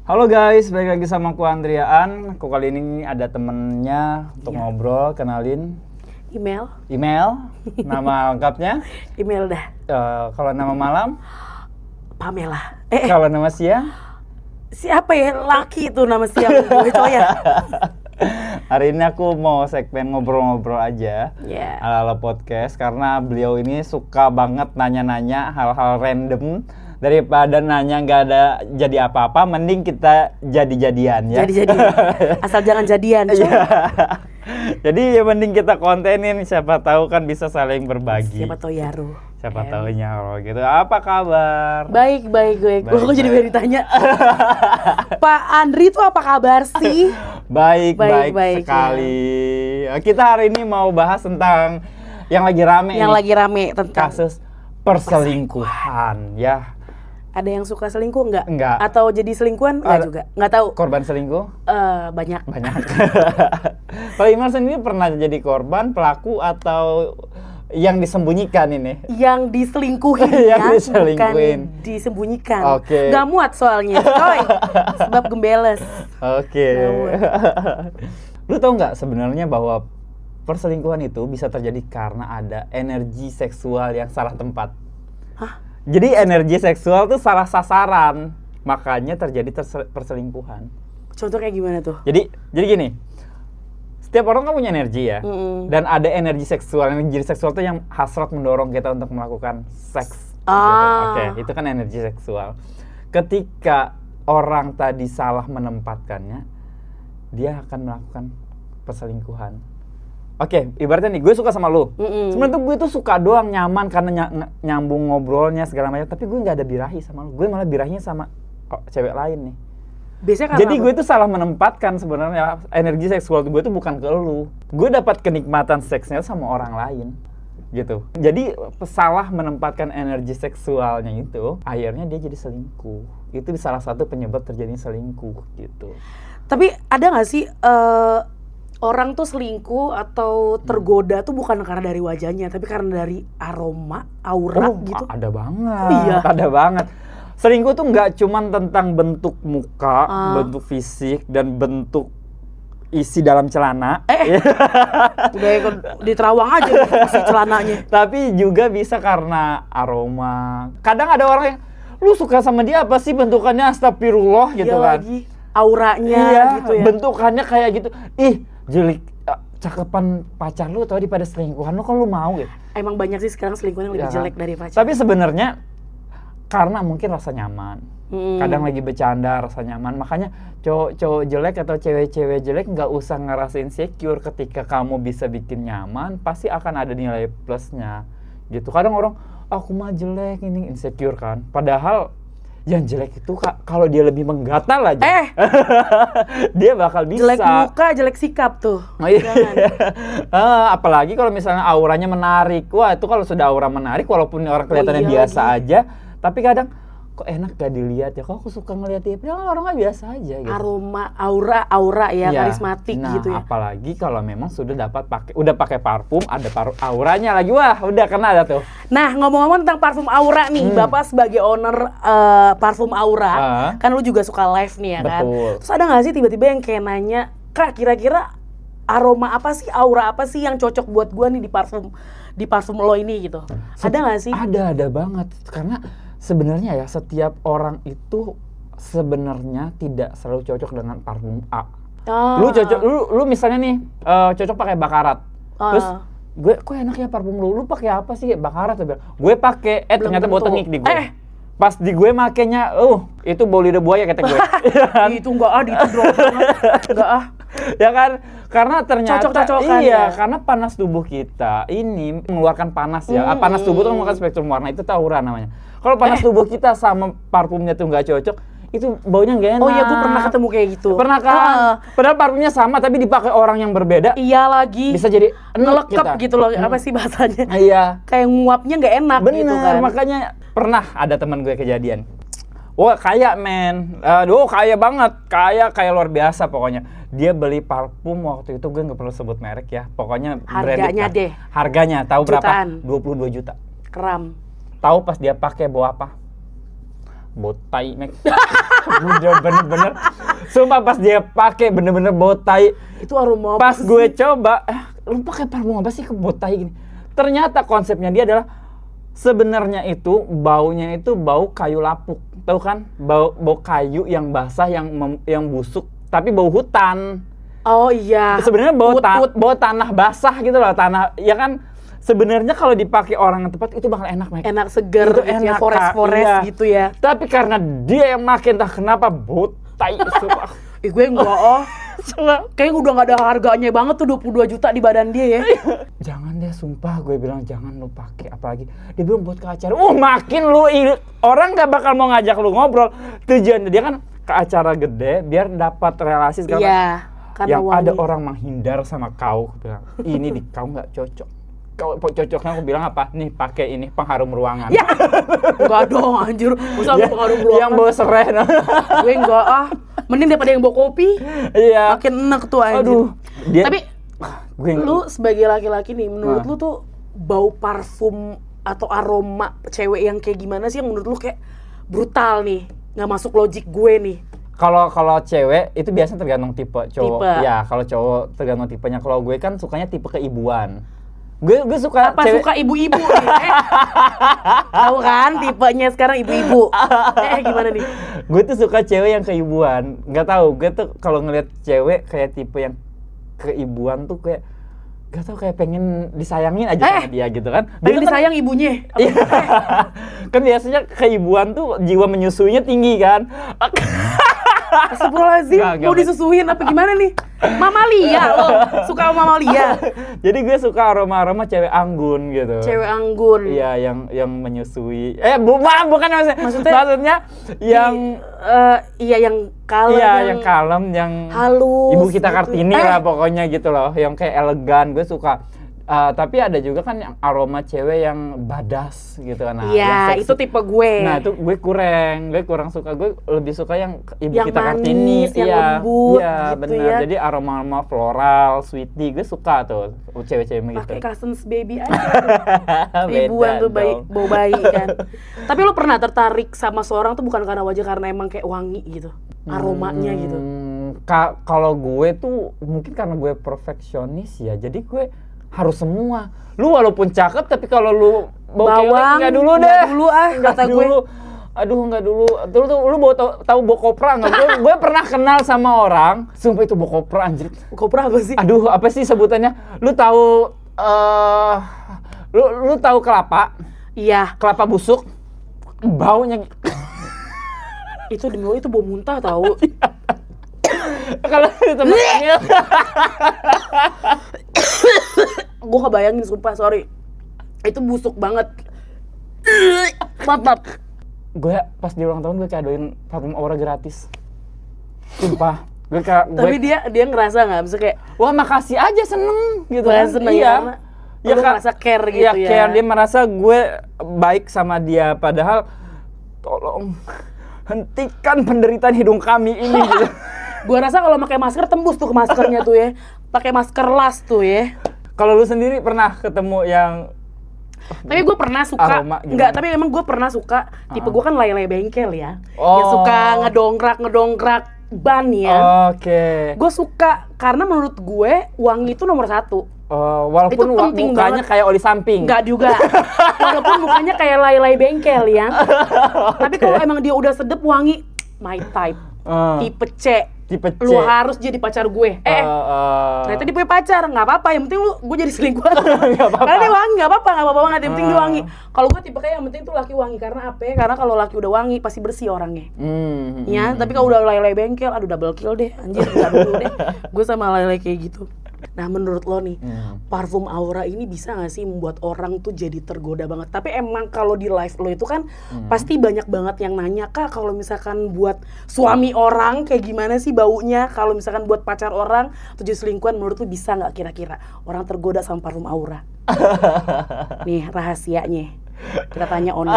Halo guys, balik lagi sama aku Andriaan. Aku kali ini ada temennya untuk ngobrol, kenalin. Email, nama lengkapnya? email dah. Kalau nama malam? Pamela. Kalau nama siang? Siapa ya? Laki itu nama siang gue ya. Hari ini aku mau segmen ngobrol-ngobrol aja, Yeah. ala-ala podcast, karena beliau ini suka banget nanya-nanya hal-hal random. Daripada nanya nggak ada jadi apa-apa, mending kita jadi-jadian ya. Jadi asal jangan jadian. Iya. Jadi ya mending kita kontenin, siapa tahu kan bisa saling berbagi. Siapa tahu Yaru. Siapa tahu nyawa gitu. Apa kabar? Baik. Kok jadi baik. baru ditanya. Pak Andri tuh apa kabar sih? Baik Baik, sekali. Kita hari ini mau bahas tentang yang lagi rame Yang nih. lagi rame tentang Kasus perselingkuhan ya. ada yang suka selingkuh nggak? Nggak. Atau jadi selingkuhan nggak juga? Nggak tahu. Korban selingkuh? Banyak. Kalau Iman sendiri pernah jadi korban, pelaku, atau yang disembunyikan ini? Yang diselingkuhin Yang ya, diselingkuhin. bukan disembunyikan. Oke. Nggak muat soalnya, coy. Sebab gembeles. Oke. Ngawur. Lu tau nggak sebenarnya bahwa perselingkuhan itu bisa terjadi karena ada energi seksual yang salah tempat? Hah? Jadi energi seksual tuh salah sasaran, makanya terjadi perselingkuhan. Contoh kayak gimana tuh? Jadi gini, setiap orang kan punya energi ya, dan ada energi seksual. Energi seksual tuh yang hasrat mendorong kita untuk melakukan seks. Gitu. Oke, itu kan energi seksual. Ketika orang tadi salah menempatkannya, dia akan melakukan perselingkuhan. Oke, ibaratnya nih, gue suka sama lu. Sebenarnya tuh gue tuh suka doang, nyaman karena nyambung ngobrolnya segala macam. Tapi gue nggak ada birahi sama lu. Gue malah birahinya sama cewek lain nih. Biasanya karena Jadi gue tuh salah menempatkan sebenarnya energi seksual gue tuh bukan ke lu. Gue dapat kenikmatan seksnya sama orang lain. Gitu. Jadi salah menempatkan energi seksualnya itu, akhirnya dia jadi selingkuh. Itu salah satu penyebab terjadinya selingkuh gitu. Tapi ada nggak sih orang tuh selingkuh atau tergoda tuh bukan karena dari wajahnya, tapi karena dari aroma, aura gitu? Ada banget. Oh, iya. Ada banget. Selingkuh tuh nggak cuman tentang bentuk muka, bentuk fisik, dan bentuk isi dalam celana. Udah ikut di Terawang aja isi celananya. Tapi juga bisa karena aroma. Kadang ada orang yang, lu suka sama dia apa sih bentukannya, astagfirullah gitu Iya kan. lagi auranya Iya, gitu ya. bentukannya kayak gitu. Ih, jelik, cakepan pacar lu tau daripada selingkuhan lu, kan lu mau gitu. Emang banyak sih sekarang selingkuhan yang lebih Ya, jelek dari pacar. Tapi sebenarnya karena mungkin rasa nyaman. Kadang lagi bercanda rasa nyaman. Makanya cowok jelek atau cewek-cewek jelek nggak usah ngerasa insecure. Ketika kamu bisa bikin nyaman, pasti akan ada nilai plusnya gitu. Kadang orang, aku mah jelek, ini insecure kan. Padahal yang jelek itu kalau dia lebih menggatal aja, dia bakal bisa. Jelek muka, jelek sikap tuh. Oh, iya. Apalagi kalau misalnya auranya menarik. Wah, itu kalau sudah aura menarik, walaupun orang kelihatannya biasa aja, tapi kadang kok enak gak dilihat ya, kok aku suka ngeliat dia, padahal orangnya biasa aja gitu. Aroma, aura ya, karismatik gitu ya. Apalagi kalau memang sudah udah pakai parfum, ada auranya lagi, wah udah kena ada tuh. Nah, ngomong-ngomong tentang parfum Aura nih, Bapak sebagai owner parfum Aura, kan lu juga suka live nih ya kan? Betul. Terus ada nggak sih tiba-tiba yang kayak nanya, Kak kira-kira aroma apa sih, aura apa sih yang cocok buat gua nih di parfum lo ini gitu? Ada nggak sih? Ada banget, karena sebenarnya ya setiap orang itu sebenarnya tidak selalu cocok dengan parfum A. Lu misalnya nih cocok pakai Bakarat. Terus gue kok enak ya parfum lu pakai apa sih? Bakarat. Gue pakai ternyata bau tengik di gue. Pas di gue makainya itu bau lidah buaya kata gue. Itu itu drop banget. Enggak Ya kan? Karena ternyata Cocok-cocokan karena panas tubuh kita ini mengeluarkan panas ya. Panas tubuh itu mengeluarkan spektrum warna, itu aura namanya. Kalau panas tubuh kita sama parfumnya tuh nggak cocok, itu baunya nggak enak. Oh iya, gue pernah ketemu kayak gitu. Pernah kan? Padahal parfumnya sama tapi dipakai orang yang berbeda. Iya lagi. Bisa jadi ngelekep gitu loh. Apa sih bahasanya? Iya. Kayak nguapnya nggak enak gitu kan. Bener, makanya pernah ada teman gue kejadian. Wah kaya men, kaya banget, kaya luar biasa pokoknya. Dia beli parfum waktu itu, gue nggak perlu sebut merek ya, pokoknya harganya branded, harganya tahu jutaan. Berapa? 22 juta. Kram. Tahu pas dia pakai bau apa? botai, Mek. Udah bener-bener. Sumpah pas dia pakai bener-bener botai. Itu aroma Pas apa gue sih? coba, lu pakai parfum apa sih ke botai gini? Ternyata konsepnya dia adalah sebenarnya itu baunya itu bau kayu lapuk. Tahu kan? Bau kayu yang basah yang busuk tapi bau hutan. Oh iya. Sebenarnya bau Wood. bau tanah basah gitu loh, tanah. Ya kan sebenarnya kalau dipakai orang yang tepat itu bakal enak, Mek. Enak seger Itu gitu ya, enak, forest-forest iya. gitu ya. Tapi karena dia yang makin entah kenapa botai. Sumpah. Gue enggak kayaknya udah gak ada harganya banget tuh 22 juta di badan dia ya. Jangan deh, sumpah gue bilang jangan lu pakai, apalagi dia bilang buat ke acara. Makin lu orang nggak bakal mau ngajak lu ngobrol. Tujuannya dia kan ke acara gede biar dapat relasi segala Iya, karena yang wangi. ada orang menghindar sama kau, aku bilang ini di kau nggak cocok. Kau cocoknya aku bilang apa? Nih pakai ini pengharum ruangan. Ya. Enggak dong anjir. Masa Ya, aku pengaruh ruangan. yang bawa serai. Gue enggak Mending daripada yang bawa kopi. Iya. Makin enak tuh anjir. Aduh. Dia, Tapi gue lu sebagai laki-laki nih, menurut Nah. lu tuh bau parfum atau aroma cewek yang kayak gimana sih yang menurut lu kayak brutal nih? Nggak masuk logik gue nih. kalau cewek itu biasanya tergantung tipe cowok. Tipe. Ya, kalau cowok tergantung tipenya. Kalau gue kan sukanya tipe keibuan. Gue suka Apa cewek. suka ibu-ibu nih? Tahu kan tipenya sekarang ibu-ibu. Gimana nih? Gue tuh suka cewek yang keibuan. Nggak tahu, gue tuh kalau ngeliat cewek kayak tipe yang keibuan tuh kayak nggak tahu, kayak pengen disayangin aja sama dia gitu kan. Dia Pengen tuh kan- disayang ibunya. Iya. Kan biasanya keibuan tuh jiwa menyusuinya tinggi kan. Astagfirullahaladzim, Nggak, mau disusuin apa gimana nih? Mamalia lo, suka sama mamalia. Jadi gue suka aroma-aroma cewek anggun gitu. Cewek anggun. Iya, yang menyusui. Bukan Maksudnya yang iya yang kalem, iya, yang kalem, yang halus. Ibu kita gitu. Kartini lah pokoknya gitu loh, yang kayak elegan, gue suka. Tapi ada juga kan yang aroma cewek yang badass gitu kan. Nah, Iya, yang itu seksi. tipe gue. Nah, itu gue kurang suka. Gue lebih suka yang Ibu Yang kita manis, Kartini. yang Iya, lembut iya, gitu benar. ya. Jadi aroma sweetie, sweetie, gue suka tuh cewek-cewek begitu. Pakai Cousins Baby aja. Beda Ibuan tuh bayi, dong. bau bayi kan. Tapi lu pernah tertarik sama seorang tuh bukan karena wajah, karena emang kayak wangi gitu, aromanya gitu. Kalau gue tuh mungkin karena gue perfeksionis ya, jadi gue harus semua. Lu walaupun cakep tapi kalau lu Bawang, nggak dulu deh. nggak dulu Nggak kata gue. dulu. Aduh, nggak dulu. Lu tahu bokopra nggak? Gue pernah kenal sama orang, sumpah itu bokopra anjir. Kopra apa sih? Aduh, apa sih sebutannya? Lu tahu lu tahu kelapa? Iya, Kelapa busuk. Baunya itu demi Allah itu bau muntah tahu. kalau di tempat ini Gue gak bayangin sumpah, sorry. Itu busuk banget. Maaf. gue pas di ulang tahun gue kadoin parfum Aura gratis. Sumpah. Tapi dia ngerasa nggak, bisa kayak Wah, makasih aja, seneng gitu Wah, kan. seneng Iya. ya, lu ngerasa care gitu ya. Care, dia merasa gue baik sama dia, padahal tolong hentikan penderitaan hidung kami ini gitu. Gue rasa kalau pakai masker tembus tuh ke maskernya tuh ya. Pakai masker las tuh ya. Kalau lu sendiri pernah ketemu yang Tapi gue pernah suka, aroma gimana? enggak, tapi emang gue pernah suka, tipe gue kan lay-lay bengkel ya. Oh. Yang suka ngedongkrak ban ya. Oke. Gue suka, karena menurut gue wangi itu nomor 1. Walaupun Itu penting mukanya banget. kayak oli samping. Enggak juga. Walaupun mukanya kayak lay-lay bengkel ya. Tapi kalau emang dia udah sedep wangi, my type. Tipe C. Tipe C. Lu harus jadi pacar gue. Ternyata dia punya pacar, nggak apa-apa. Yang penting gue jadi selingkuhan. Nggak apa-apa. Karena dia wangi, nggak apa-apa banget. Yang penting dia wangi. Kalau gue tipe kayak yang penting tuh laki wangi. Karena apa ya? Karena kalau laki udah wangi pasti bersih orangnya. Ya, tapi kalau udah lay-lay bengkel, aduh double kill deh. Anjir, nggak dulu deh. Gue sama lay-lay kayak gitu. Nah, menurut lo nih, parfum Aura ini bisa nggak sih membuat orang tuh jadi tergoda banget? Tapi emang kalau di live lo itu kan pasti banyak banget yang nanya, Kak, kalau misalkan buat suami orang kayak gimana sih baunya? Kalau misalkan buat pacar orang atau jadi selingkuhan, menurut lo bisa nggak kira-kira orang tergoda sama parfum Aura? Nih rahasianya. Kita tanya Oni.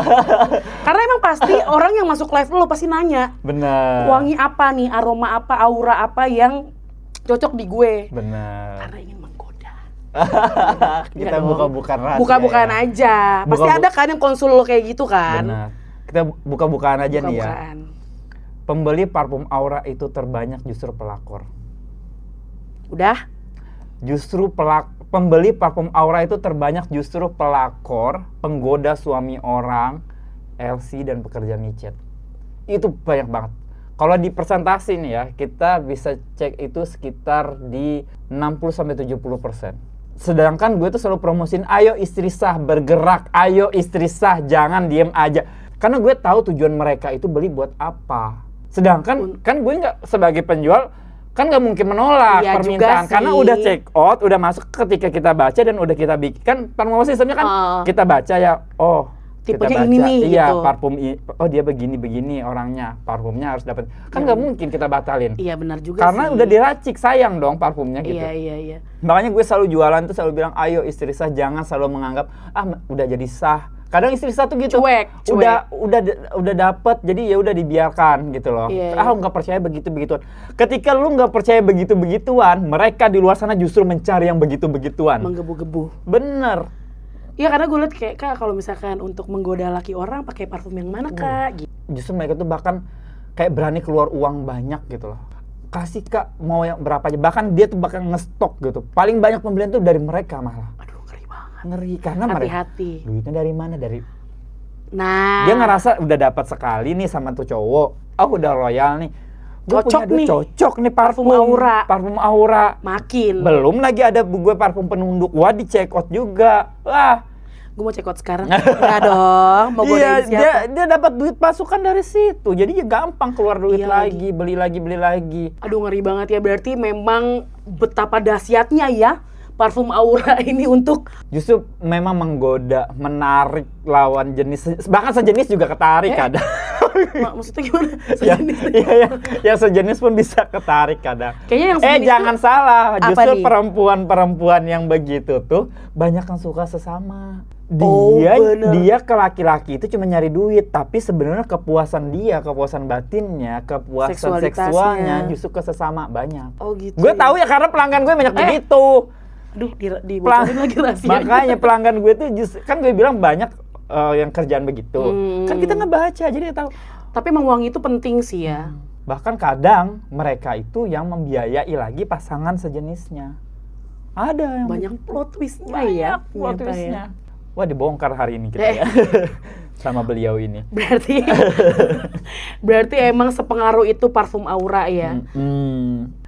Karena emang pasti orang yang masuk live lo pasti nanya, Benar. wangi apa nih, aroma apa, aura apa yang cocok di gue? Benar. Karena ingin menggoda. Kita Enggak dong. buka-bukan rahasia. Buka-bukaan ya. aja. Pasti Buka-bu- ada kan yang konsul lo kayak gitu kan. Benar. Kita buka-bukaan aja nih ya. Buka-bukaan. Pembeli parfum Aura itu terbanyak justru pelakor. Udah? Justru pembeli parfum Aura itu terbanyak justru pelakor, penggoda suami orang, LC dan pekerja micet. Itu banyak banget. Kalau di persentase nih ya, kita bisa cek itu sekitar di 60-70%. Sedangkan gue tuh selalu promosiin, ayo istri sah bergerak, ayo istri sah jangan diem aja. Karena gue tahu tujuan mereka itu beli buat apa. Sedangkan kan gue nggak sebagai penjual kan nggak mungkin menolak permintaan karena udah check out, udah masuk ketika kita baca dan udah kita bikin kan promosi sistemnya kan kita baca ya, oh tipenya kita baca, ini nih iya gitu. parfum oh dia begini orangnya, parfumnya harus dapat kan nggak mungkin kita batalin. Iya benar juga karena sih. udah diracik, sayang dong parfumnya gitu. Iya. Makanya gue selalu jualan tuh selalu bilang ayo istri sah, jangan selalu menganggap udah jadi sah. Kadang istri sah tuh gitu, cuek. udah dapet, jadi ya udah dibiarkan gitu loh. Nggak percaya begituan. Ketika lu nggak percaya begituan, mereka di luar sana justru mencari yang begituan. Menggebu-gebu. Bener. Iya karena gue liat kayak Kak kalau misalkan untuk menggoda laki orang pakai parfum yang mana Kak? Gitu. Justru mereka tuh bahkan kayak berani keluar uang banyak gitu loh. Kasih Kak mau yang berapa aja, bahkan dia tuh bakal ngestok gitu. Paling banyak pembelian tuh dari mereka malah. Ngeri karena hati-hati. Duitnya dari mana? Nah, dia ngerasa udah dapat sekali nih sama tuh cowok. Udah royal nih. Cocok nih parfum Aura. Makin. Belum lagi ada gue parfum penunduk. Wah, di check out juga. Wah, gue mau check out sekarang. Ya dong, mau godain siapa? Dia dapat duit pasukan dari situ. Jadi ya gampang keluar duit lagi, beli lagi. Aduh, ngeri banget ya. Berarti memang betapa dahsyatnya ya parfum Aura ini untuk justru memang menggoda, menarik lawan jenis, bahkan sejenis juga ketarik kadang. Maksudnya gimana? Sejenis? Ya sejenis pun bisa ketarik kadang. Kayaknya yang sejenis jangan salah, justru nih? perempuan yang begitu tuh banyak yang suka sesama. Dia ke laki-laki itu cuma nyari duit, tapi sebenarnya kepuasan batinnya, kepuasan seksualnya justru ke sesama banyak. Oh gitu. Gue tahu ya karena pelanggan gue banyak begitu. Aduh, dibocorin lagi rahasia. Makanya pelanggan gue tuh kan gue bilang banyak yang kerjaan begitu. Kan kita ngebaca jadi tahu. Tapi emang uang itu penting sih ya. Bahkan kadang mereka itu yang membiayai lagi pasangan sejenisnya. Ada yang banyak plot twistnya ya. Plot twistnya. Wah, dibongkar hari ini kita ya. Sama beliau ini. Berarti emang sepengaruh itu parfum Aura ya.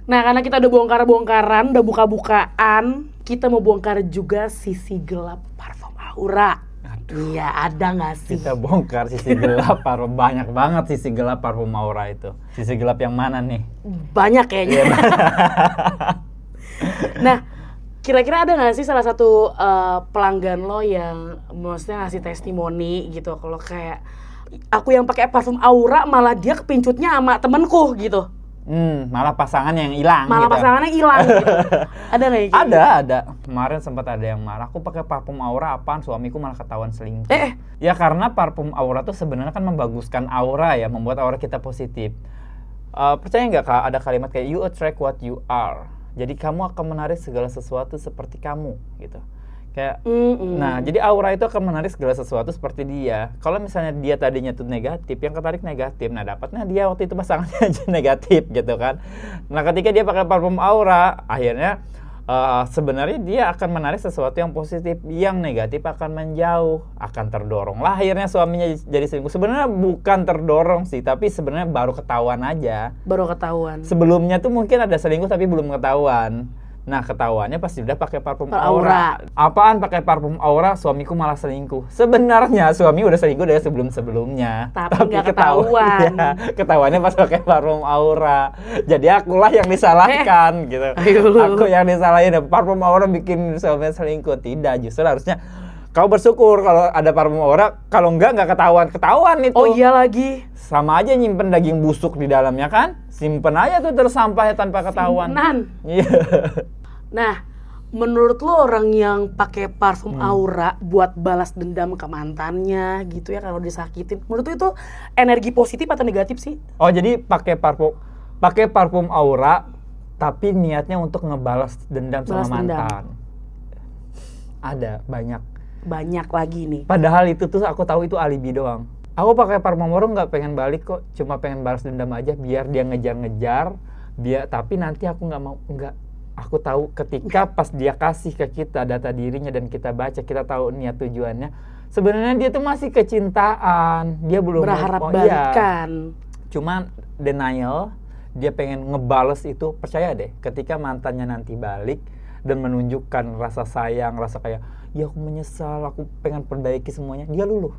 Nah, karena kita udah bongkar-bongkaran, udah buka-bukaan, kita mau bongkar juga sisi gelap parfum Aura. Iya, ada nggak sih? Kita bongkar sisi gelap parfum, banyak banget sisi gelap parfum Aura itu. Sisi gelap yang mana nih? Banyak kayaknya. Nah, kira-kira ada nggak sih salah satu pelanggan lo yang maksudnya ngasih testimoni gitu, kalau kayak aku yang pakai parfum Aura malah dia kepincutnya sama temenku gitu. Malah pasangannya yang hilang. Pasangannya hilang gitu. Ada nggak ya? Ada. Kemarin sempat ada yang marah, aku pakai parfum Aura apaan, suamiku malah ketahuan selingkuh. Ya karena parfum Aura tuh sebenarnya kan membaguskan aura ya, membuat aura kita positif. Percaya nggak Kak, ada kalimat kayak you attract what you are. Jadi kamu akan menarik segala sesuatu seperti kamu gitu. Kayak, nah jadi aura itu akan menarik segala sesuatu seperti dia. Kalau misalnya dia tadinya tuh negatif, yang ketarik negatif, nah dapatnya dia waktu itu pasangannya aja negatif gitu kan. Nah ketika dia pakai parfum Aura, akhirnya sebenarnya dia akan menarik sesuatu yang positif, yang negatif akan menjauh, akan terdorong lah akhirnya suaminya jadi selingkuh. Sebenarnya bukan terdorong sih, tapi sebenarnya baru ketahuan aja. Baru ketahuan. Sebelumnya tuh mungkin ada selingkuh tapi belum ketahuan. Nah ketahuannya pasti udah pakai parfum Aura. Apaan pakai parfum Aura, suamiku malah selingkuh. Sebenarnya suami udah selingkuh dari sebelumnya. Tapi nggak ketahuan. Ya, ketahuannya pas pakai parfum Aura. Jadi akulah yang disalahkan gitu. Aku yang disalahin. Parfum Aura bikin suaminya selingkuh. Tidak, justru harusnya kau bersyukur kalau ada parfum Aura. Kalau nggak ketahuan itu. Oh iya lagi. Sama aja nyimpen daging busuk di dalamnya kan. Simpen aja tuh terus sampahnya tanpa ketahuan. Iya. Nah, menurut lo orang yang pakai parfum Aura buat balas dendam ke mantannya gitu ya kalau disakitin, menurut lo itu energi positif atau negatif sih? Oh, jadi pakai parfum Aura tapi niatnya untuk ngebalas dendam sama mantan. Ada banyak lagi nih. Padahal itu tuh aku tahu itu alibi doang. Aku pakai parfum baru nggak pengen balik kok, cuma pengen balas dendam aja biar dia ngejar-ngejar, tapi nanti aku nggak mau, nggak. Aku tahu ketika pas dia kasih ke kita data dirinya dan kita baca, kita tahu niat tujuannya. Sebenarnya dia tuh masih kecintaan, dia belum berharap mau, balikan. Cuma denial, dia pengen ngebales itu. Percaya deh, ketika mantannya nanti balik dan menunjukkan rasa sayang, rasa kayak, ya aku menyesal, aku pengen perbaiki semuanya, dia luluh.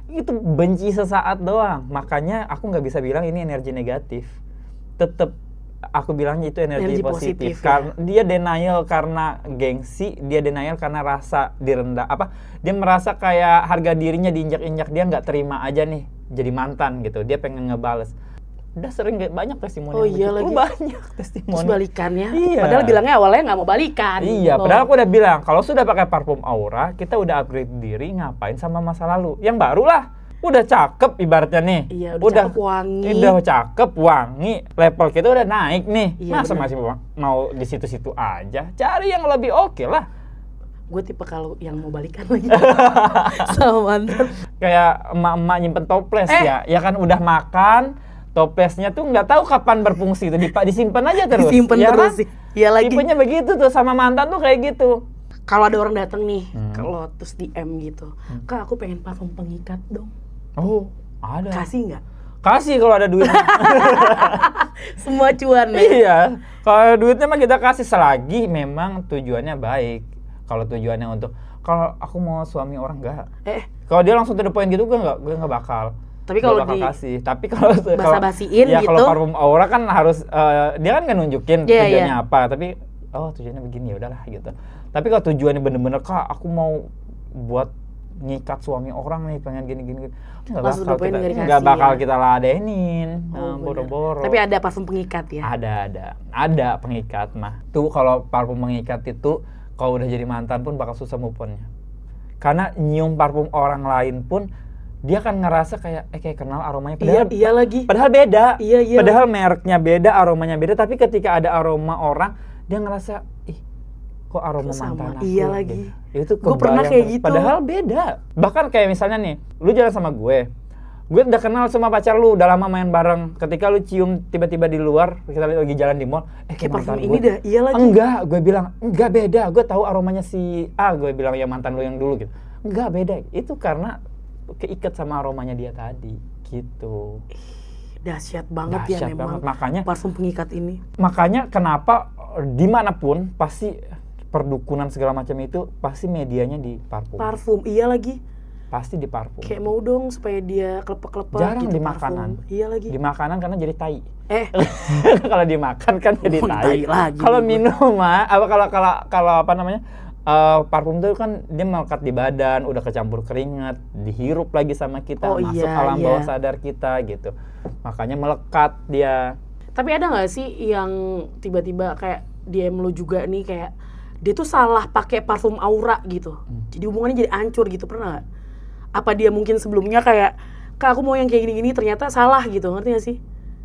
Itu benci sesaat doang. Makanya aku nggak bisa bilang ini energi negatif. Tetap aku bilangnya itu energi positif. Karena dia denial karena gengsi, dia denial karena rasa direndah. Dia merasa kayak harga dirinya diinjak-injak, dia nggak terima aja nih jadi mantan gitu. Dia pengen ngebales. Udah sering banyak testimoni. Oh iya lagi. Banyak testimoni. Terus balikannya. Iya. Padahal bilangnya awalnya nggak mau balikan. Iya, padahal aku udah bilang kalau sudah pakai parfum Aura, kita udah upgrade diri, ngapain sama masa lalu? Yang baru lah. Udah cakep ibaratnya nih. Iya, udah cakep, wangi. Udah cakep, wangi. Level kita udah naik nih. Iya, masa masih mau di situ-situ aja? Cari yang lebih oke lah. Gue tipe kalau yang mau balikan lagi sama mantan. Kayak emak-emak nyimpen toples ya. Ya kan udah makan, toplesnya tuh nggak tahu kapan berfungsi tuh, disimpan aja terus. Disimpan ya terus kan? sih. Iya lagi. Tipenya begitu tuh sama mantan tuh kayak gitu. Kalau ada orang datang nih ke lo terus DM gitu, Kak aku pengen parfum pengikat dong. Oh, ada. Kasih nggak? Kasih kalau ada duit. Semua cuan ya. Iya. Kalau duitnya mah kita kasih selagi memang tujuannya baik. Kalau tujuannya untuk, kalau aku mau suami orang enggak. Kalau dia langsung to the point gitu gue nggak bakal. Tapi kalau kasih. Tapi kalau basa-basiin ya, gitu. kalau parfum Aura kan harus dia kan nggak nunjukin tujuannya apa, tapi tujuannya begini ya udahlah gitu. Tapi kalau tujuannya bener-bener, Kak aku mau buat ngikat suami orang nih, pengen gini-gini, nggak bakal kita ladenin, boro-boro. Tapi ada parfum pengikat ya? Ada pengikat mah. Tuh kalau parfum pengikat itu, kalau udah jadi mantan pun bakal susah move on-nya. Karena nyium parfum orang lain pun, dia kan ngerasa kayak kenal aromanya. Padahal, iya lagi. Padahal beda. Iya. Padahal mereknya beda, aromanya beda. Tapi ketika ada aroma orang, dia ngerasa, kok aroma mantan aku. Iya lagi. Itu gue pernah kayak gitu. Padahal beda. Bahkan kayak misalnya nih, lu jalan sama gue udah kenal sama pacar lu, udah lama main bareng. Ketika lu cium tiba-tiba di luar, kita lagi jalan di mall, kayak parfum ini dah, iya lagi. Enggak, gue bilang, enggak beda. Gue tahu aromanya si A, gue bilang ya mantan lu yang dulu gitu. Enggak beda. Itu karena keikat sama aromanya dia tadi, gitu. Dahsyat banget ya memang. Makanya parfum pengikat ini. Makanya kenapa dimanapun pasti perdukunan segala macam itu pasti medianya di parfum. Parfum, iya lagi. Pasti di parfum. Kayak mau dong supaya dia kelepek-kelepek. Jarang gitu, di makanan. Iya lagi. Di makanan karena jadi tai. Kalau dimakan kan jadi tai. Kalau minum mah, kalau apa namanya? Parfum itu kan dia melekat di badan, udah kecampur keringat, dihirup lagi sama kita, masuk alam bawah sadar kita gitu. Makanya melekat dia. Tapi ada nggak sih yang tiba-tiba kayak DM lu juga nih kayak dia tuh salah pakai parfum Aura gitu. Jadi hubungannya jadi hancur gitu, pernah nggak? Apa dia mungkin sebelumnya kayak, Kak aku mau yang kayak gini-gini, ternyata salah gitu, ngerti gak sih?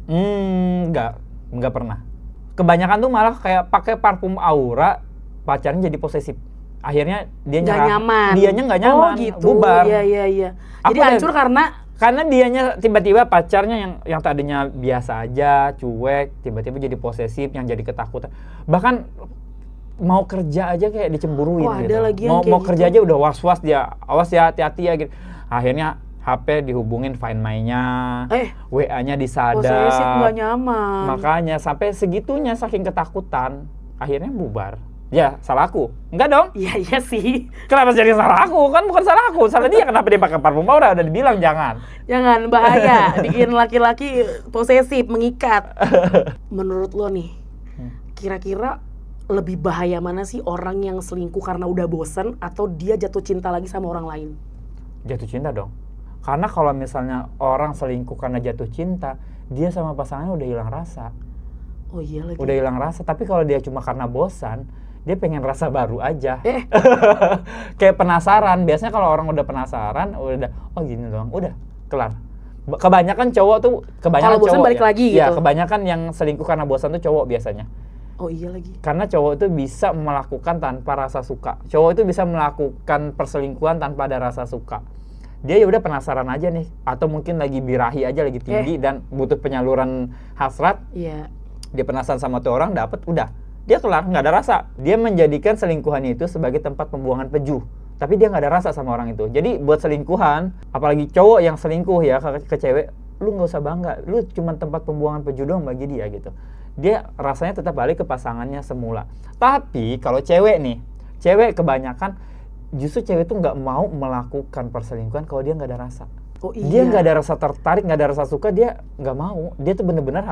Enggak pernah. Kebanyakan tuh malah kayak pakai parfum Aura, pacarnya jadi posesif. Akhirnya dia nggak nyaman. Dianya nggak nyaman, gitu. Bubar. Iya. Jadi hancur karena dianya tiba-tiba pacarnya yang tadinya biasa aja, cuek, tiba-tiba jadi posesif, yang jadi ketakutan. Bahkan mau kerja aja kayak dicemburuin gitu. Lagi mau kerja aja udah was-was dia, awas ya, hati-hati ya gitu. Akhirnya HP dihubungin Find My-nya, WA-nya disadap. Posesif nggak nyaman. Makanya sampai segitunya saking ketakutan, akhirnya bubar. Ya, salah aku. Enggak dong? Iya sih. Kenapa jadi salah aku? Kan bukan salah aku, salah dia. Kenapa dia pakai parfum Aura? Udah dibilang jangan. Jangan, bahaya. Bikin laki-laki posesif, mengikat. Menurut lo nih, kira-kira lebih bahaya mana sih orang yang selingkuh karena udah bosen atau dia jatuh cinta lagi sama orang lain? Jatuh cinta dong. Karena kalau misalnya orang selingkuh karena jatuh cinta, dia sama pasangannya udah hilang rasa. Oh iya lagi. Udah hilang rasa, tapi kalau dia cuma karena bosan, dia pengen rasa baru aja. Kayak penasaran. Biasanya kalau orang udah penasaran, udah gini doang, udah kelar. Kebanyakan cowok tuh, kalau bosan balik lagi gitu. Ya, kebanyakan yang selingkuh karena bosan tuh cowok biasanya. Oh iya lagi. Karena cowok itu bisa melakukan tanpa rasa suka. Cowok itu bisa melakukan perselingkuhan tanpa ada rasa suka. dia ya udah penasaran aja nih, atau mungkin lagi birahi aja, lagi tinggi dan butuh penyaluran hasrat. Iya. Dia penasaran sama tuh orang, dapet, udah dia kelar, nggak ada rasa. Dia menjadikan selingkuhannya itu sebagai tempat pembuangan peju, tapi dia nggak ada rasa sama orang itu. Jadi buat selingkuhan, apalagi cowok yang selingkuh ya ke cewek, lu nggak usah bangga, lu cuma tempat pembuangan peju doang bagi dia gitu. Dia rasanya tetap balik ke pasangannya semula. Tapi kalau cewek nih, cewek kebanyakan justru cewek tuh nggak mau melakukan perselingkuhan kalau dia nggak ada rasa. Oh, iya. Dia nggak ada rasa tertarik, nggak ada rasa suka, dia nggak mau. Dia tuh bener-bener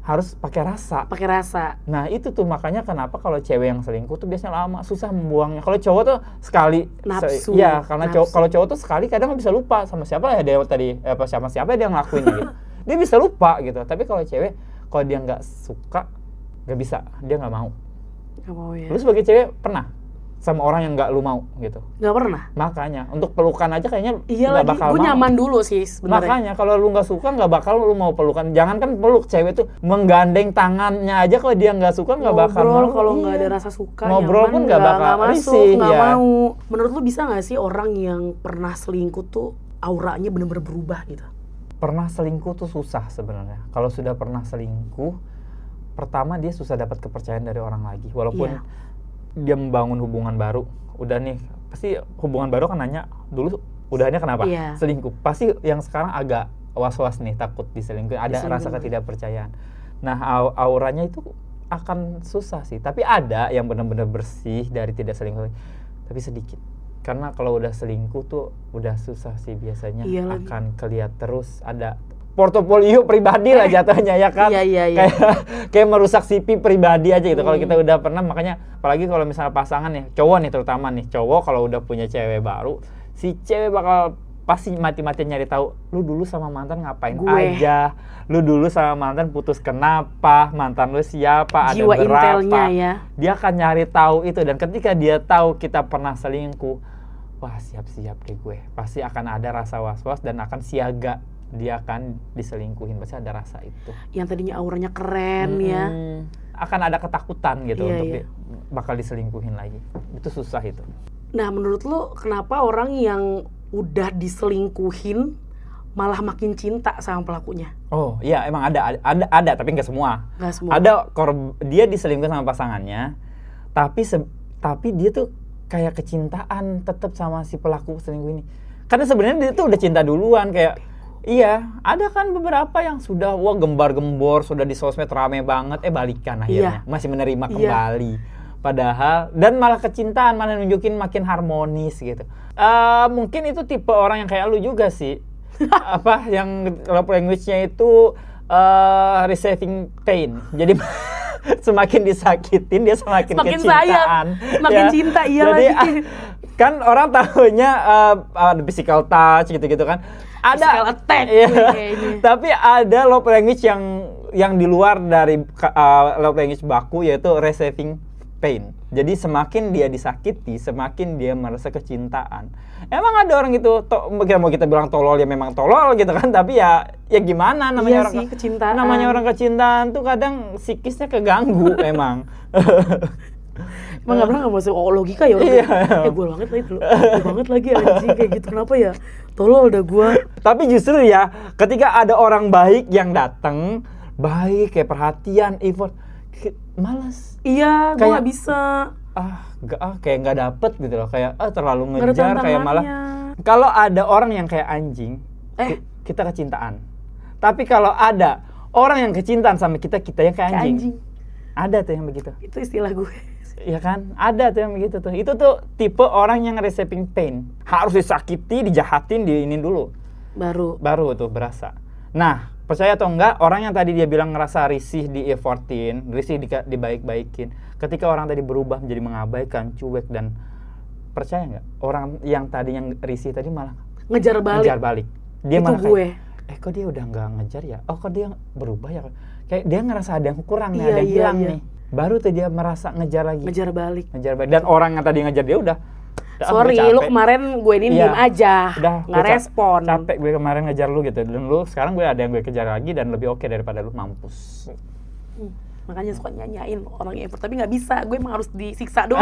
harus pakai rasa. Pakai rasa. Nah itu tuh makanya kenapa kalau cewek yang selingkuh tuh biasanya lama, susah membuangnya. Kalau cowok tuh sekali, nafsu. Iya, karena kalau cowok tuh sekali kadang bisa lupa sama siapa lah ya dia tadi, siapa dia ngelakuin gitu. Dia bisa lupa gitu. Tapi kalau cewek, kalau dia nggak suka, nggak bisa, dia nggak mau. Nggak mau ya. Lu sebagai cewek pernah sama orang yang nggak lu mau gitu? Nggak pernah. Makanya untuk pelukan aja kayaknya iya nggak lagi, bakal gue mau. nyaman dulu sih sebenarnya. Makanya kalau lu nggak suka nggak bakal lu mau pelukan. Jangan kan peluk, cewek tuh menggandeng tangannya aja kalau dia nggak suka nggak bakal mau. Ngobrol kalau nggak ada rasa suka, ngobrol nyaman, pun nggak bakal masuk, risih, nggak ya. mau. Menurut lu bisa nggak sih orang yang pernah selingkuh tuh auranya bener-bener berubah gitu? Pernah selingkuh tuh susah sebenarnya. Kalau sudah pernah selingkuh, pertama dia susah dapat kepercayaan dari orang lagi. Walaupun dia membangun hubungan baru, udah nih pasti hubungan baru kan nanya dulu udahnya kenapa selingkuh. Pasti yang sekarang agak was-was nih, takut diselingkuh, ada rasa ketidakpercayaan. Nah auranya itu akan susah sih. Tapi ada yang benar-benar bersih dari tidak selingkuh, tapi sedikit. Karena kalau udah selingkuh tuh udah susah sih biasanya, akan kelihatan terus ada portofolio pribadi lah jatuhnya ya kan. Iya. Kayak merusak CV pribadi aja gitu. Kalau kita udah pernah, makanya apalagi kalau misalnya pasangan nih, cowok nih terutama nih, cowok kalau udah punya cewek baru, si cewek bakal pasti mati-matian nyari tahu, lu dulu sama mantan ngapain aja, lu dulu sama mantan putus kenapa, mantan lu siapa, jiwa ada berapa. Intelnya ya. Dia akan nyari tahu itu, dan ketika dia tahu kita pernah selingkuh, wah siap-siap deh gue. Pasti akan ada rasa was-was dan akan siaga. Dia akan diselingkuhin, pasti ada rasa itu. Yang tadinya auranya keren ya. Akan ada ketakutan gitu untuk bakal diselingkuhin lagi. Itu susah itu. Nah menurut lu kenapa orang yang udah diselingkuhin malah makin cinta sama pelakunya? Oh iya emang ada tapi nggak semua. Nggak semua. Ada dia diselingkuhin sama pasangannya, tapi dia tuh kayak kecintaan tetap sama si pelaku selingkuh ini. Karena sebenarnya dia tuh udah cinta duluan kayak. Iya, ada kan beberapa yang sudah gembar-gembor, sudah di sosmed rame banget, balikan akhirnya, masih menerima kembali. Padahal, dan malah kecintaan, malah nunjukin makin harmonis gitu. Mungkin itu tipe orang yang kayak lu juga sih. Yang love language-nya itu receiving pain. Jadi semakin disakitin, dia semakin kecintaan. Semakin cinta, iya. Jadi, lagi. Kan orang tahunya physical touch gitu-gitu kan. Ada attack tapi ada love language yang di luar dari love language baku, yaitu receiving pain. Jadi semakin dia disakiti, semakin dia merasa kecintaan. Emang ada orang gitu, mau kita bilang tolol ya memang tolol gitu kan, tapi ya gimana namanya orang kecintaan. Namanya orang kecintaan tuh kadang psikisnya keganggu emang. Emang nggak pernah nggak masuk logika ya orang. Gue banget lagi anjing kayak gitu, kenapa ya? Tolol udah gue. Tapi justru ya, ketika ada orang baik yang datang, baik kayak perhatian, effort, malas. Iya, gue nggak bisa. Kayak nggak dapet gitu loh, kayak terlalu ngejar, kayak malah. Kalau ada orang yang kayak anjing, kita kecintaan. Tapi kalau ada orang yang kecintaan sama kita yang kayak anjing. Ada tuh yang begitu. Itu istilah gue. Iya kan, ada tuh yang begitu tuh. Itu tuh tipe orang yang receiving pain. Harus disakiti, dijahatin, diinin dulu. Baru tuh berasa. Nah, percaya atau enggak, orang yang tadi dia bilang ngerasa risih di-effortin, risih dibaik-baikin. Ketika orang tadi berubah menjadi mengabaikan, cuek, dan percaya nggak? Orang yang tadinya risih tadi malah ngejar balik. Dia itu malah gue. Kok dia udah nggak ngejar ya? Kok dia berubah ya? Kayak dia ngerasa ada yang kurang nih, ada yang hilang nih. Baru tuh dia merasa ngejar lagi. Ngejar balik. Dan orang yang tadi ngejar dia udah. Sorry, lu kemarin gue ini diem aja. Nggak respon. Capek gue kemarin ngejar lu gitu. Dan lu sekarang gue ada yang gue kejar lagi dan lebih oke daripada lu, mampus. Makanya suka nyanyain orang effort, tapi nggak bisa, gue emang harus disiksa dulu.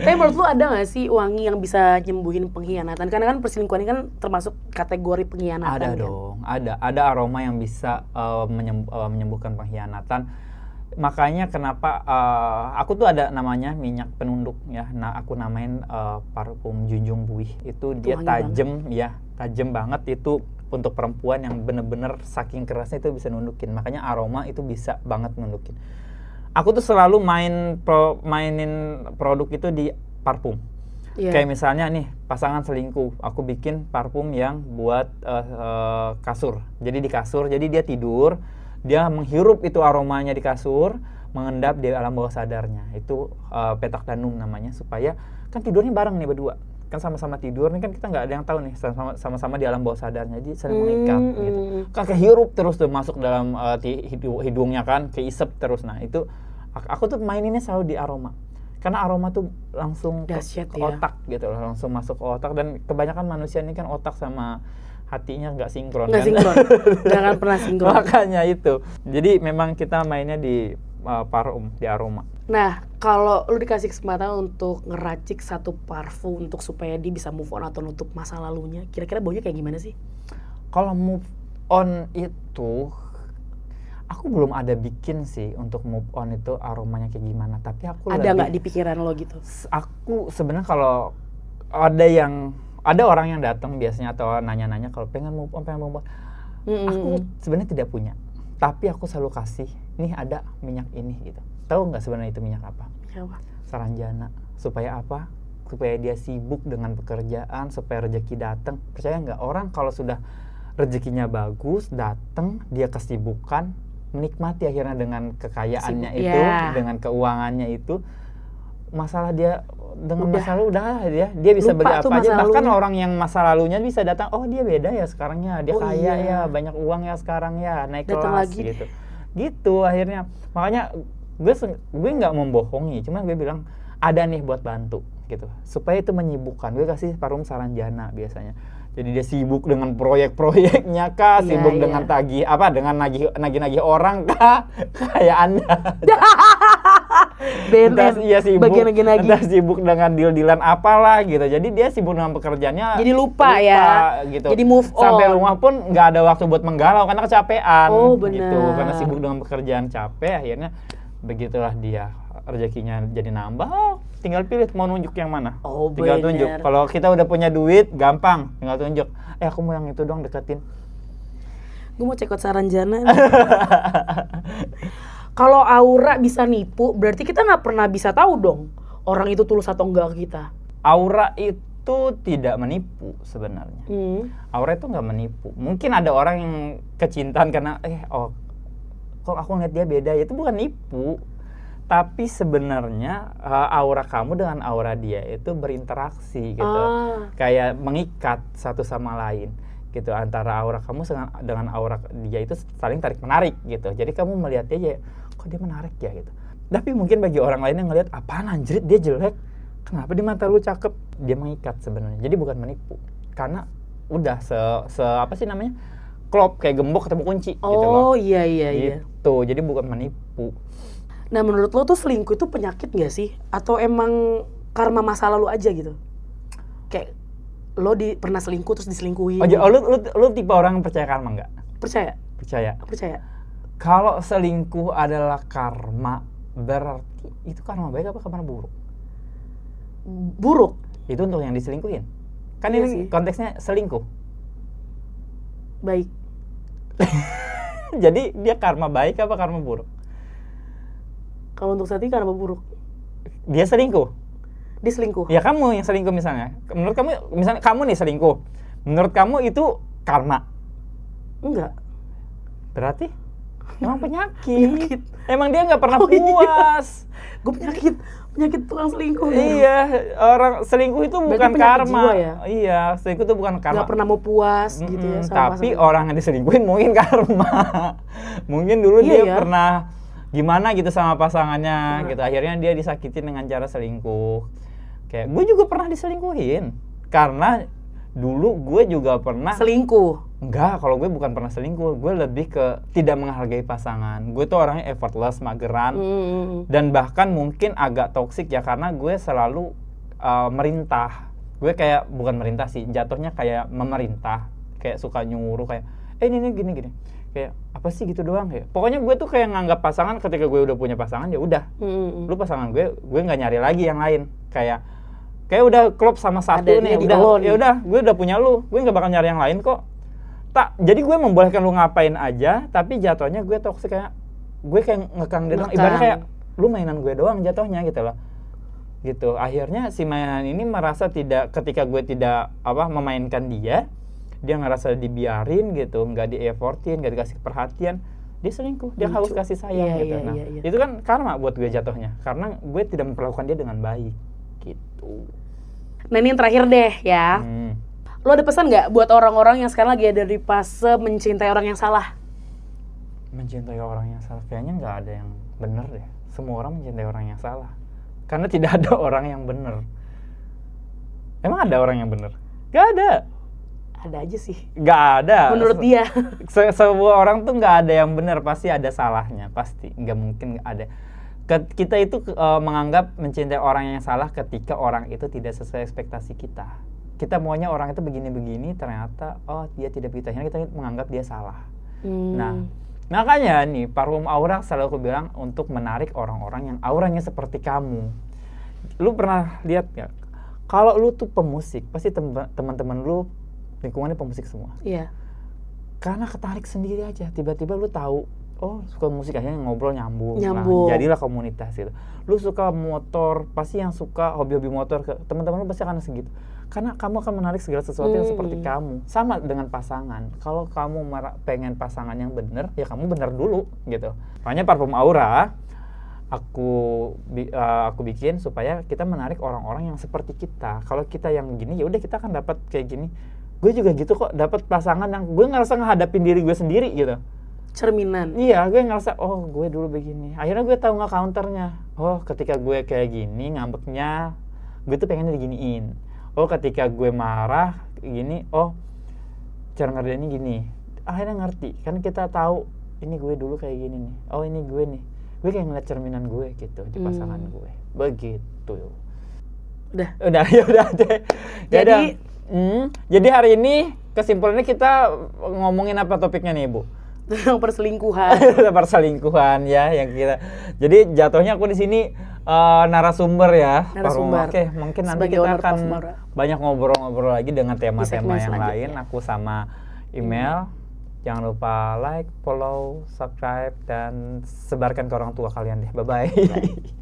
Tapi menurut lu ada nggak sih wangi yang bisa nyembuhin pengkhianatan? Karena kan perselingkuhan ini kan termasuk kategori pengkhianatan. Ada kan? dong, ada aroma yang bisa menyembuhkan pengkhianatan. Makanya kenapa aku tuh ada namanya minyak penunduk ya. Nah, aku namain parfum Junjung Buih. Itu dia tajam ya, tajam banget itu. Untuk perempuan yang bener-bener saking kerasnya itu bisa nundukin. Makanya aroma itu bisa banget nundukin. Aku tuh selalu mainin produk itu di parfum. Yeah. Kayak misalnya nih, pasangan selingkuh, aku bikin parfum yang buat kasur. Jadi di kasur, jadi dia tidur, dia menghirup itu aromanya di kasur, mengendap di alam bawah sadarnya. Itu petak danum namanya, supaya kan tidurnya bareng nih berdua. Kan sama-sama tidur nih, kan kita nggak ada yang tahu nih, sama-sama di alam bawah sadarnya, jadi saling mengikat gitu. Kan kehirup terus tuh masuk dalam hidungnya kan, keisep terus. Nah itu aku tuh maininnya selalu di aroma, karena aroma tuh langsung ke otak gitu loh, langsung masuk ke otak. Dan kebanyakan manusia ini kan otak sama hatinya nggak sinkron. Nggak sinkron, nggak akan pernah sinkron. Makanya itu, jadi memang kita mainnya di parfum, di aroma. Nah, kalau lu dikasih kesempatan untuk ngeracik satu parfum untuk supaya dia bisa move on atau nutup masa lalunya, kira-kira baunya kayak gimana sih? Kalau move on itu, aku belum ada bikin sih untuk move on itu aromanya kayak gimana. Tapi aku ada nggak di pikiran lo gitu? Aku sebenarnya kalau ada orang yang datang biasanya atau nanya-nanya kalau pengen move on, aku sebenarnya tidak punya. Tapi aku selalu kasih, nih ada minyak ini gitu. Tahu nggak sebenarnya itu minyak apa? Saranjana. Supaya apa? Supaya dia sibuk dengan pekerjaan, supaya rezeki datang. Percaya nggak? Orang kalau sudah rezekinya bagus, datang, dia kesibukan, menikmati akhirnya dengan kekayaannya dengan keuangannya itu. Masalah dia dengan masa lalu dia bisa beli apa aja. Bahkan orang yang masa lalunya bisa datang, oh dia beda ya sekarangnya, dia kaya ya, banyak uang ya sekarang ya, naik kelas gitu. Gitu akhirnya. Makanya gue nggak membohongi, cuman gue bilang ada nih buat bantu gitu, supaya itu menyibukkan. Gue kasih parfum Saranjana biasanya. Jadi dia sibuk dengan proyek-proyeknya kah, sibuk dengan dengan nagih orang kah, kayak Anda. Entah sibuk dengan deal-dealan apalah gitu. Jadi dia sibuk dengan pekerjaannya. Jadi lupa ya. Gitu. Jadi move on. Sampai rumah pun nggak ada waktu buat menggalau karena kecapean. Oh benar. Gitu. Karena sibuk dengan pekerjaan, capek, akhirnya begitulah dia. Rezekinya jadi nambah, tinggal pilih mau nunjuk yang mana. Tinggal tunjuk. Kalau kita udah punya duit, gampang, tinggal tunjuk. Aku mau yang itu dong, deketin. Gue mau cekot Saranjana. Kalau aura bisa nipu, berarti kita nggak pernah bisa tahu dong orang itu tulus atau enggak ke kita. Aura itu tidak menipu sebenarnya. Aura itu nggak menipu. Mungkin ada orang yang kecintaan karena kok aku ngeliat dia beda, itu bukan nipu. Tapi sebenarnya aura kamu dengan aura dia itu berinteraksi gitu. Kayak mengikat satu sama lain gitu. Antara aura kamu dengan aura dia itu saling tarik-menarik gitu. Jadi kamu melihat dia, kok dia menarik ya gitu. Tapi mungkin bagi orang lain yang ngelihat, apaan anjrit dia jelek, kenapa di mata lu cakep? Dia mengikat sebenarnya. Jadi bukan menipu. Karena udah apa sih namanya? Klop, kayak gembok ketemu kunci gitu loh. Iya. Gitu. Jadi bukan menipu. Nah menurut lo tuh selingkuh itu penyakit gak sih? Atau emang karma masa lalu aja gitu? Kayak lo pernah selingkuh terus diselingkuhin. Lu tipe orang yang percaya karma nggak? Percaya. Kalau selingkuh adalah karma, berarti itu karma baik apa karma buruk? Buruk. Itu untuk yang diselingkuhin. Kan iya ini sih. Konteksnya selingkuh. Baik. Jadi dia karma baik apa karma buruk? Kalau untuk saat ini karma buruk. Dia selingkuh? Dia selingkuh. Ya kamu yang selingkuh misalnya. Menurut kamu, misalnya kamu nih selingkuh. Menurut kamu itu karma? Enggak. Berarti? Emang penyakit. Emang dia nggak pernah puas. Gue penyakit tukang selingkuh. Iya, orang selingkuh itu bukan karma. Ya? Iya, selingkuh itu bukan karma. Gak pernah mau puas gitu ya. Tapi orang yang diselingkuhin mungkin karma. Mungkin dulu dia pernah gimana gitu sama pasangannya gitu, akhirnya dia disakitin dengan cara selingkuh. Kayak gue juga pernah diselingkuhin karena Dulu gue juga pernah Selingkuh? enggak, kalau gue bukan pernah selingkuh, gue lebih ke tidak menghargai pasangan. Gue tuh orangnya effortless, mageran, dan bahkan mungkin agak toksik ya karena gue selalu merintah. Gue kayak bukan merintah sih, jatuhnya kayak memerintah, kayak suka nyuruh kayak, ini gini. Kayak apa sih gitu doang ya. Pokoknya gue tuh kayak nganggap pasangan ketika gue udah punya pasangan ya udah, lu pasangan gue nggak nyari lagi yang lain. Kayak udah klop sama satu nih, udah gue udah punya lu, gue nggak bakal nyari yang lain kok. Jadi gue membolehkan lu ngapain aja, tapi jatuhnya gue toksik kayak gue kayak ngekang dia doang, ibaratnya kayak lu mainan gue doang jatuhnya gitu loh. Gitu. Akhirnya si mainan ini merasa ketika gue tidak memainkan dia ngerasa dibiarin gitu, nggak di-effortin, nggak dikasih perhatian, dia selingkuh, dia haus kasih sayang gitu. Iya. Itu kan karma buat gue jatuhnya, karena gue tidak memperlakukan dia dengan baik gitu. Nah ini yang terakhir deh ya. Lo ada pesan nggak buat orang-orang yang sekarang lagi ada di fase mencintai orang yang salah? Mencintai orang yang salah? Kayaknya nggak ada yang benar deh. Semua orang mencintai orang yang salah. Karena tidak ada orang yang benar. Emang ada orang yang benar? Nggak ada. Ada aja sih. Nggak ada. Menurut dia. Sebuah orang tuh nggak ada yang benar. Pasti ada salahnya. Pasti. Nggak mungkin ada. Kita itu menganggap mencintai orang yang salah ketika orang itu tidak sesuai ekspektasi kita. Kita maunya orang itu begini-begini, ternyata dia tidak begitu. Akhirnya kita menganggap dia salah. Nah, makanya nih Parfum Aura selalu aku bilang untuk menarik orang-orang yang auranya seperti kamu. Lu pernah lihat nggak? Kalau lu tuh pemusik, pasti teman-teman lu lingkungannya pemusik semua. Iya. Karena ketarik sendiri aja. Tiba-tiba lu tahu, suka musik, akhirnya ngobrol nyambung. Nah, jadilah komunitas itu. Lu suka motor, pasti yang suka hobi-hobi motor, teman-teman lu pasti akan segitu. Karena kamu akan menarik segala sesuatu yang seperti kamu. Sama dengan pasangan. Kalau kamu pengen pasangan yang benar, ya kamu benar dulu gitu. Makanya Parfum Aura aku bikin supaya kita menarik orang-orang yang seperti kita. Kalau kita yang gini, ya udah kita akan dapat kayak gini. Gue juga gitu kok, dapat pasangan yang gue ngerasa ngehadapin diri gue sendiri gitu. Cerminan. Iya, gue ngerasa gue dulu begini. Akhirnya gue tahu nggak counternya. Ketika gue kayak gini ngambeknya, gue tuh pengennya diginiin. Ketika gue marah gini, cara ngerjainnya gini. Akhirnya ngerti. Kan kita tahu ini gue dulu kayak gini nih. Ini gue nih. Gue kayak ngeliat cerminan gue gitu di pasangan gue. Begitu. Udah ya udah deh. Jadi hari ini kesimpulannya kita ngomongin apa topiknya nih, Bu? Tentang perselingkuhan. Perselingkuhan ya yang kita. Jadi jatuhnya aku di sini narasumber ya. Oke, mungkin nanti kita akan banyak ngobrol-ngobrol lagi dengan tema-tema yang lain. Aku sama email. Jangan lupa like, follow, subscribe, dan sebarkan ke orang tua kalian deh. Bye-bye.